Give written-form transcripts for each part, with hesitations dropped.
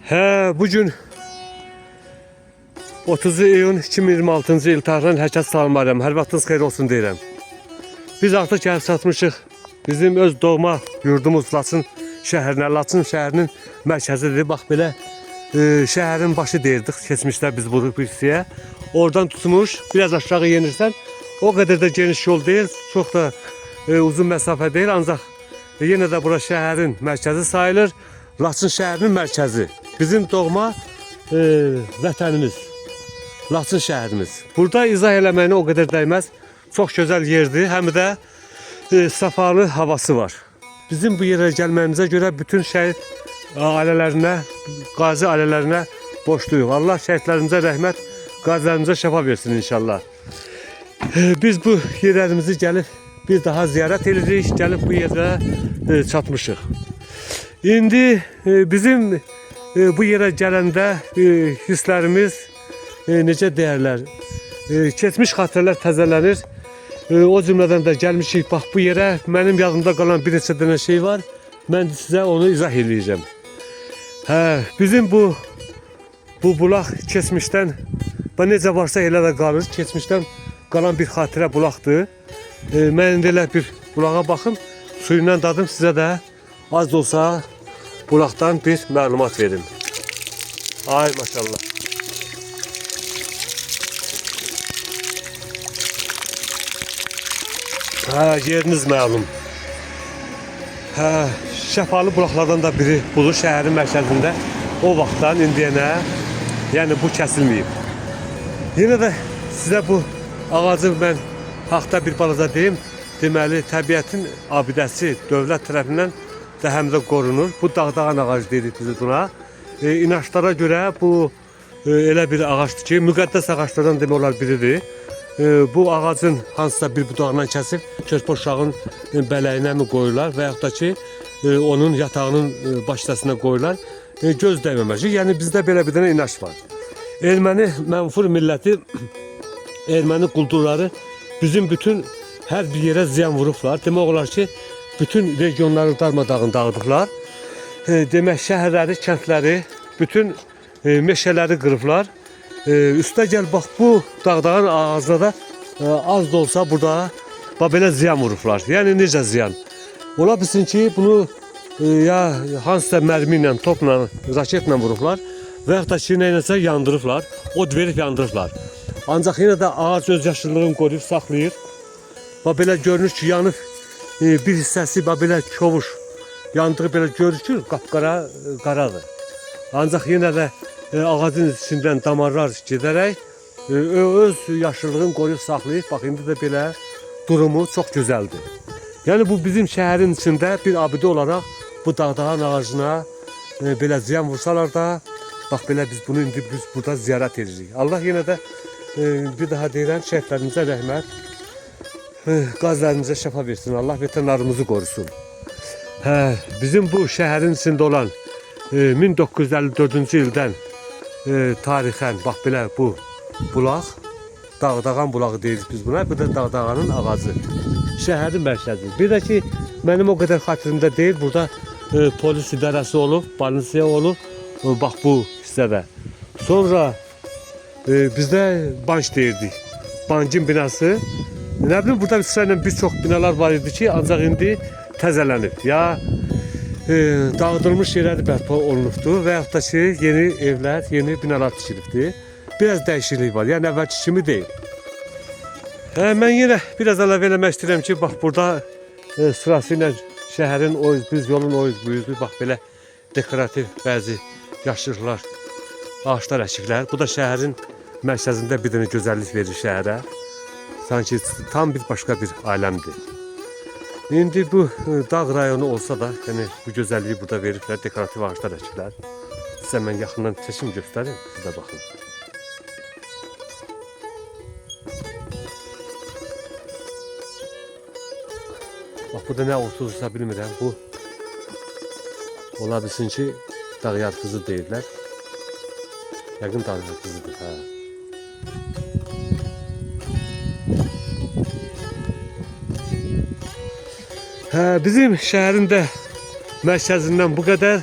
Bugün 30 iyun 2026-cı il tarixdən hər kəs salamlayıram. Hər vaxtınız xeyir olsun deyirəm. Biz artıq gəlib çatmışıq. Bizim öz doğma yurdumuz Laçın şəhərinə. Laçın şəhərinin mərkəzidir. Bax belə şəhərin başı deyirdik. Keçmişdə biz bu hissəyə. Oradan tutmuş, biraz aşağı yenirsən. O qədər də geniş yol deyil. Çox da uzun məsafə deyil. Ancaq yenə də bura şəhərin mərkəzi sayılır. Laçın şəhərinin mərkəzi. Bizim doğma vətənimiz. Laçın şəhərimiz. Burada izah eləməyinə o qədər dəyməz. Çox gözəl yerdir. Həm də səfalı havası var. Bizim bu yerə gəlməyimizə görə bütün şəhid ailələrinə, qazi ailələrinə borcluyuq. Allah şəhidlərimizə rəhmət, qazilərimizə şəfa versin inşallah. Biz bu yerlərimizi gəlib bir daha ziyarət edirik. Gəlib bu yerə çatmışıq. İndi bizim bu yerə gələndə hisslərimiz necə deyərlər, keçmiş xatirələr təzələnir. O cümlədən də gəlmişik bax bu yerə. Mənim yadımda qalan bir neçə dənə şey var. Mən sizə onu izah edəcəm. Bizim bu bulaq keçmişdən necə varsa elə də qalır. Keçmişdən qalan bir xatirə bulaqdır. Mən indi elə bir bulağa baxım, suyundan dadım, sizə də az da olsa bulaqdan bir məlumat verim. Ay maşallah. Yeriniz məlum. Şəfalı bulaqlardan da biri budur şəhərin mərkəzində. O vaxtdan indiyənə, yəni bu kəsilməyib. Yenə də sizə bu ağacı mən haqda bir balaca deyim. Deməli, təbiətin abidəsi dövlət tərəfindən də həm də qorunur. Bu dağdağan ağacı deyirik biz buna. İnançlara görə bu elə bir ağacdır ki, müqəddəs ağaclardan demək olar biridir. Bu ağacın hansısa bir budağından kəsib körpə uşağın bələyinə mi qoyurlar və yaxud da ki onun yatağının baş hissəsinə qoyurlar. Göz dəyməmək. Yəni bizdə belə bir dənə inanç var. Erməni mənfur milləti, erməni quldurları bizim bütün hər bir yerə ziyan vurublar. Demək olar ki, bütün regionları darmadağın dağıdıblar. Demək şəhərləri, kəndləri, bütün meşələri qırıblar. Üstə gəl bax bu dağdağın ağacına da az da olsa burada belə ziyan vurublar. Yəni necə ziyan? Ola bilsin ki bunu ya hansısa mərmi ilə, topla, raketlə vurublar və yaxud da ki nəyləsə yandırıblar, od verib yandırıblar. Ancaq yenə də ağac öz yaşıllığını qoruyub saxlayır. Belə görünür ki yanıb bir hissəsi belə çovuş yandığı belə görür ki qapqara qaradır. Ancaq yenə də ağacın içindən damarlar gedərək öz yaşıllığını qoruyub saxlayıb. Bax, indi də belə durumu çox gözəldir. Yəni bu bizim şəhərin içində bir abidə olaraq bu dağdağan ağacına belə ziyan vursalar da, bax belə biz bunu indi burada ziyarət edirik. Allah yenə də bir daha deyirəm, şəhidlərimizə rəhmət, qazilərimizə şəfa versin. Allah vətənlərimizi qorusun. Bizim bu şəhərin içində olan 1954-cü ildən tarixən bax belə bu bulaq, dağdağan bulağı deyirik biz buna. Bir də dağdağanın ağacı. Şəhərin mərkəzi. Bir də ki mənim o qədər xatirimdə deyil. Burada polis idarəsi olub, balisiya olub. Bax bu hissədə. Sonra bizdə bank deyirdik. Bankın binası. Nə bilim burada sırayla bir çox binalar var idi ki, ancaq indi təzələnib. Ya dağıdılmış yerləri bərpa olunubdur və yaxud da ki yeni evlər, yeni binalar tikilibdir. Biraz dəyişiklik var. Yəni əvvəlki kimi deyil. Mən yenə biraz əlavə eləmək istəyirəm ki, bax burada sırasıyla şəhərin o biz yolun o üzbüyüzü bax belə dekorativ bəzi yaşıllıqlar, ağaçlar əkiblər. Bu da şəhərin mərkəzində bir dənə gözəllik verir şəhərə. Sanki tam bir başqa bir aləmdir. İndi bu dağ rayonu olsa da, yəni bu gözəlliyi burada veriblər, dekorativ ağaçlar əkiblər. Sizə mən yaxından çəkim göstərim, siz də baxın. Bax, bu da nə olsa bilmirəm, bu ola bilsin ki, dağ yarpızı deyirlər. Yəqin dağ yarpızıdır, Bizim şəhərin də mərkəzindən bu qədər.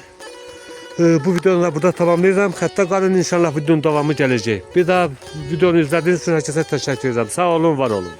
Bu videonu da burada tamamlayacağım. Hatta kalın inşallah videonun devamı gelecek. Bir daha videonu izlediğiniz için herkese teşekkür ederim. Sağ olun, var olun.